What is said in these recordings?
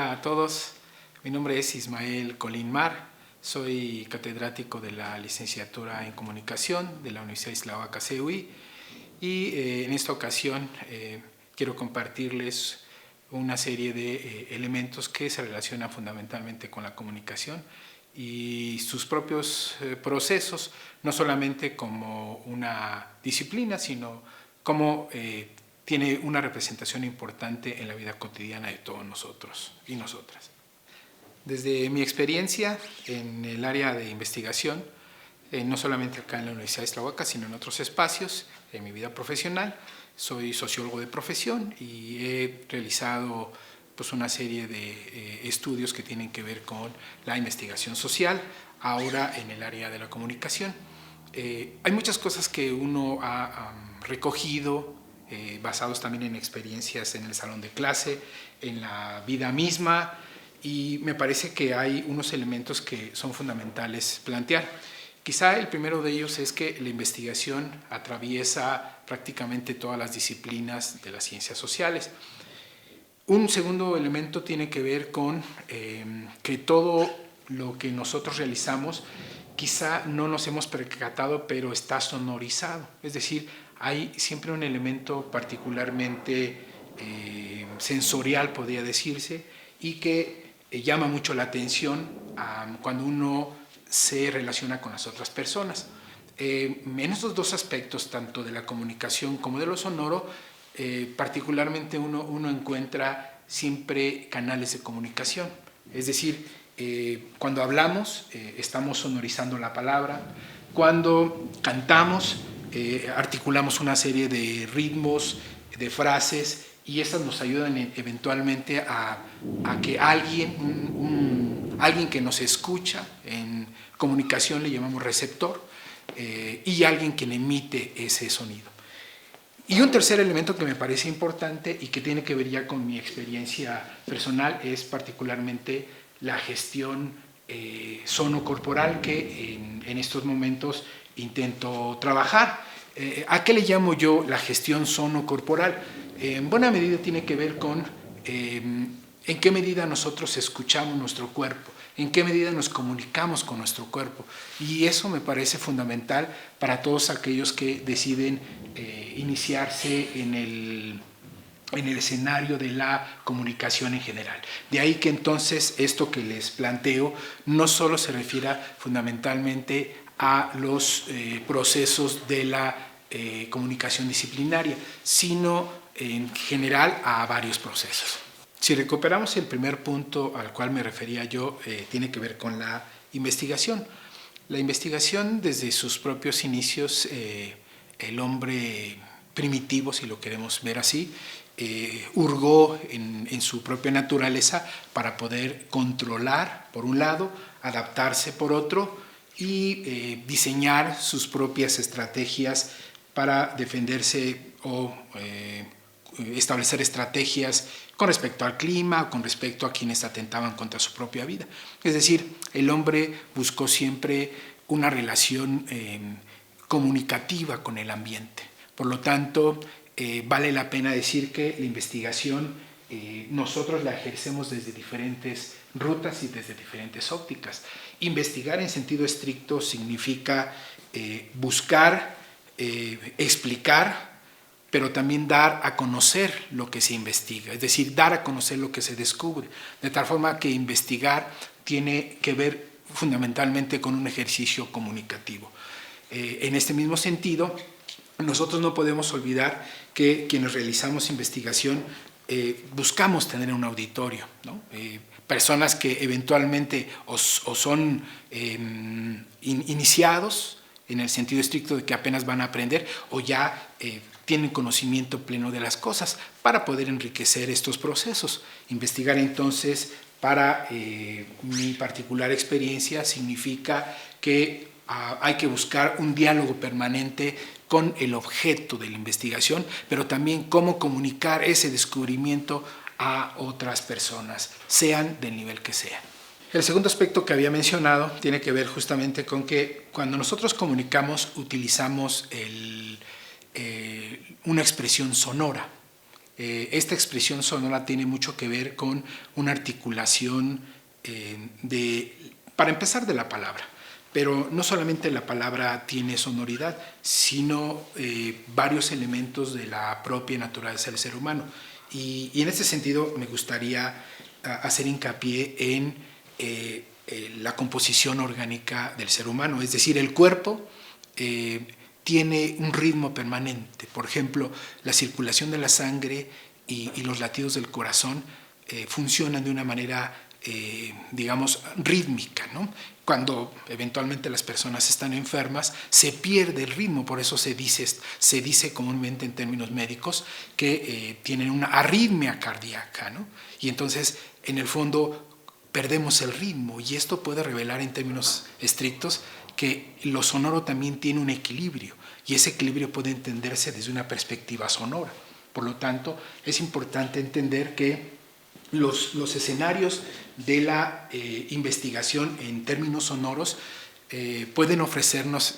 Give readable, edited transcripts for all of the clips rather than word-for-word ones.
Hola a todos, mi nombre es Ismael Colín Mar, soy catedrático de la licenciatura en Comunicación de la Universidad Isláhuaca CUI y en esta ocasión quiero compartirles una serie de elementos que se relacionan fundamentalmente con la comunicación y sus propios procesos, no solamente como una disciplina, sino como tiene una representación importante en la vida cotidiana de todos nosotros y nosotras. Desde mi experiencia en el área de investigación, no solamente acá en la Universidad de Isláhuaca, sino en otros espacios, en mi vida profesional, soy sociólogo de profesión y he realizado una serie de estudios que tienen que ver con la investigación social, ahora en el área de la comunicación. Hay muchas cosas que uno ha recogido, basados también en experiencias en el salón de clase, en la vida misma, y me parece que hay unos elementos que son fundamentales plantear. Quizá el primero de ellos es que la investigación atraviesa prácticamente todas las disciplinas de las ciencias sociales. Un segundo elemento tiene que ver con que todo lo que nosotros realizamos quizá no nos hemos percatado, pero está sonorizado. Es decir, hay siempre un elemento particularmente sensorial, podría decirse, y que llama mucho la atención cuando uno se relaciona con las otras personas. En estos dos aspectos, tanto de la comunicación como de lo sonoro, particularmente uno encuentra siempre canales de comunicación. Es decir, cuando hablamos, estamos sonorizando la palabra. Cuando cantamos, articulamos una serie de ritmos, de frases, y estas nos ayudan eventualmente a que alguien que nos escucha, en comunicación le llamamos receptor, y alguien que emite ese sonido. Y un tercer elemento que me parece importante y que tiene que ver ya con mi experiencia personal es particularmente la gestión sonocorporal que en estos momentos intento trabajar. ¿A qué le llamo yo la gestión sonocorporal? En buena medida tiene que ver con en qué medida nosotros escuchamos nuestro cuerpo, en qué medida nos comunicamos con nuestro cuerpo. Y eso me parece fundamental para todos aquellos que deciden iniciarse en el escenario de la comunicación en general. De ahí que entonces esto que les planteo no solo se refiera fundamentalmente a los procesos de la comunicación disciplinaria, sino en general a varios procesos. Si recuperamos el primer punto al cual me refería yo, tiene que ver con la investigación. La investigación, desde sus propios inicios, el hombre primitivo, si lo queremos ver así, hurgó en su propia naturaleza para poder controlar, por un lado, adaptarse por otro, y diseñar sus propias estrategias para defenderse o establecer estrategias con respecto al clima, con respecto a quienes atentaban contra su propia vida. Es decir, el hombre buscó siempre una relación comunicativa con el ambiente. Por lo tanto, vale la pena decir que la investigación nosotros la ejercemos desde diferentes rutas y desde diferentes ópticas. Investigar en sentido estricto significa buscar, explicar, pero también dar a conocer lo que se investiga, es decir, dar a conocer lo que se descubre, de tal forma que investigar tiene que ver fundamentalmente con un ejercicio comunicativo. En este mismo sentido, nosotros no podemos olvidar que quienes realizamos investigación buscamos tener un auditorio, ¿no? Personas que eventualmente o son iniciados en el sentido estricto de que apenas van a aprender o ya tienen conocimiento pleno de las cosas para poder enriquecer estos procesos. Investigar entonces, para mi particular experiencia, significa que hay que buscar un diálogo permanente con el objeto de la investigación, pero también cómo comunicar ese descubrimiento a otras personas, sean del nivel que sean. El segundo aspecto que había mencionado tiene que ver justamente con que cuando nosotros comunicamos utilizamos una expresión sonora. Esta expresión sonora tiene mucho que ver con una articulación para empezar, de la palabra. Pero no solamente la palabra tiene sonoridad, sino varios elementos de la propia naturaleza del ser humano. Y en este sentido me gustaría hacer hincapié en la composición orgánica del ser humano, es decir, el cuerpo tiene un ritmo permanente. Por ejemplo, la circulación de la sangre y los latidos del corazón funcionan de una manera, digamos, rítmica, ¿no? Cuando eventualmente las personas están enfermas, se pierde el ritmo, por eso se dice comúnmente en términos médicos que tienen una arritmia cardíaca, ¿no? Y entonces, en el fondo, perdemos el ritmo, y esto puede revelar en términos estrictos que lo sonoro también tiene un equilibrio, y ese equilibrio puede entenderse desde una perspectiva sonora. Por lo tanto, es importante entender que los escenarios de la investigación en términos sonoros pueden ofrecernos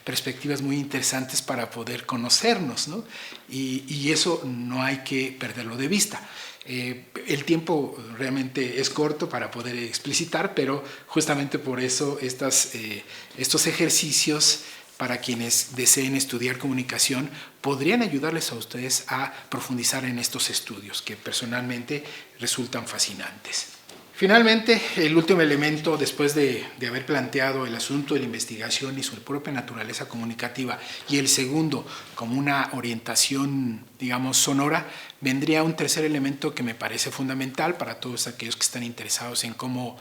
perspectivas muy interesantes para poder conocernos, ¿no? Y eso no hay que perderlo de vista. El tiempo realmente es corto para poder explicitar, pero justamente por eso estos ejercicios, para quienes deseen estudiar comunicación, podrían ayudarles a ustedes a profundizar en estos estudios que personalmente resultan fascinantes. Finalmente, el último elemento, después de haber planteado el asunto de la investigación y su propia naturaleza comunicativa, y el segundo como una orientación, digamos, sonora, vendría un tercer elemento que me parece fundamental para todos aquellos que están interesados en cómo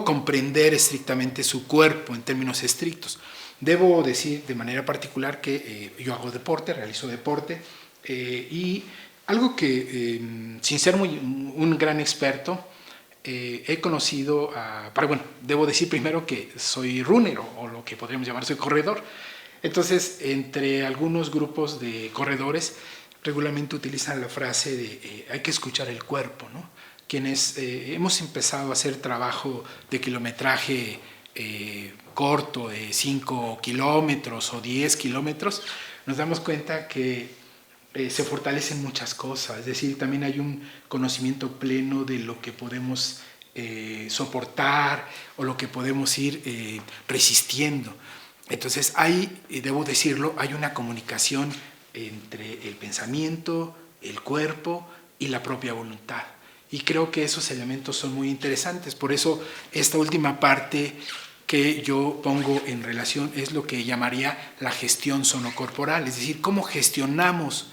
comprender estrictamente su cuerpo en términos estrictos. Debo decir de manera particular que yo hago deporte, realizo deporte, y algo que, sin ser un gran experto, he conocido, debo decir primero que soy runner, o lo que podríamos llamar soy corredor. Entonces, entre algunos grupos de corredores, regularmente utilizan la frase de hay que escuchar el cuerpo, ¿no? Quienes hemos empezado a hacer trabajo de kilometraje corto, de 5 kilómetros o 10 kilómetros, nos damos cuenta que se fortalecen muchas cosas, es decir, también hay un conocimiento pleno de lo que podemos soportar o lo que podemos ir resistiendo. Entonces, debo decirlo, hay una comunicación entre el pensamiento, el cuerpo y la propia voluntad. Y creo que esos elementos son muy interesantes. Por eso, esta última parte que yo pongo en relación es lo que llamaría la gestión sonocorporal, es decir, cómo gestionamos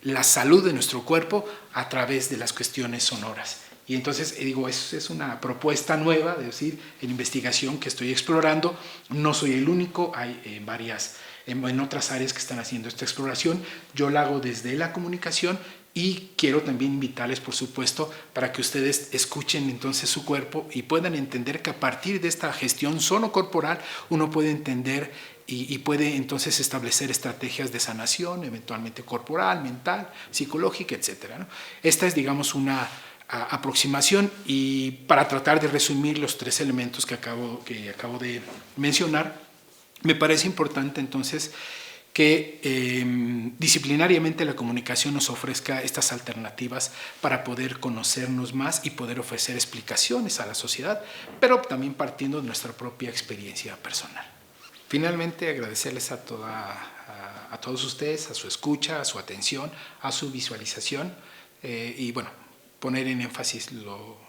la salud de nuestro cuerpo a través de las cuestiones sonoras. Y entonces, digo, es una propuesta nueva, es decir, en investigación que estoy explorando. No soy el único, hay en otras áreas que están haciendo esta exploración. Yo la hago desde la comunicación y quiero también invitarles, por supuesto, para que ustedes escuchen entonces su cuerpo y puedan entender que a partir de esta gestión sonocorporal uno puede entender y puede entonces establecer estrategias de sanación, eventualmente corporal, mental, psicológica, etc., ¿no? Esta es, digamos, una aproximación, y para tratar de resumir los tres elementos que acabo de mencionar, me parece importante entonces que disciplinariamente la comunicación nos ofrezca estas alternativas para poder conocernos más y poder ofrecer explicaciones a la sociedad, pero también partiendo de nuestra propia experiencia personal. Finalmente, agradecerles a todos ustedes, a su escucha, a su atención, a su visualización, y bueno, poner en énfasis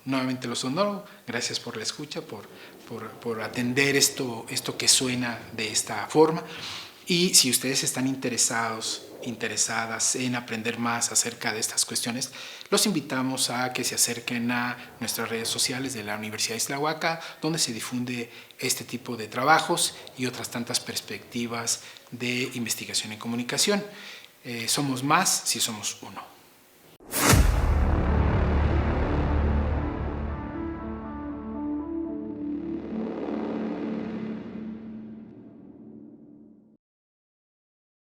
nuevamente lo sonoro. Gracias por la escucha, por atender esto que suena de esta forma. Y si ustedes están interesadas en aprender más acerca de estas cuestiones, los invitamos a que se acerquen a nuestras redes sociales de la Universidad de Islahuaca, donde se difunde este tipo de trabajos y otras tantas perspectivas de investigación en comunicación. Somos más si somos uno.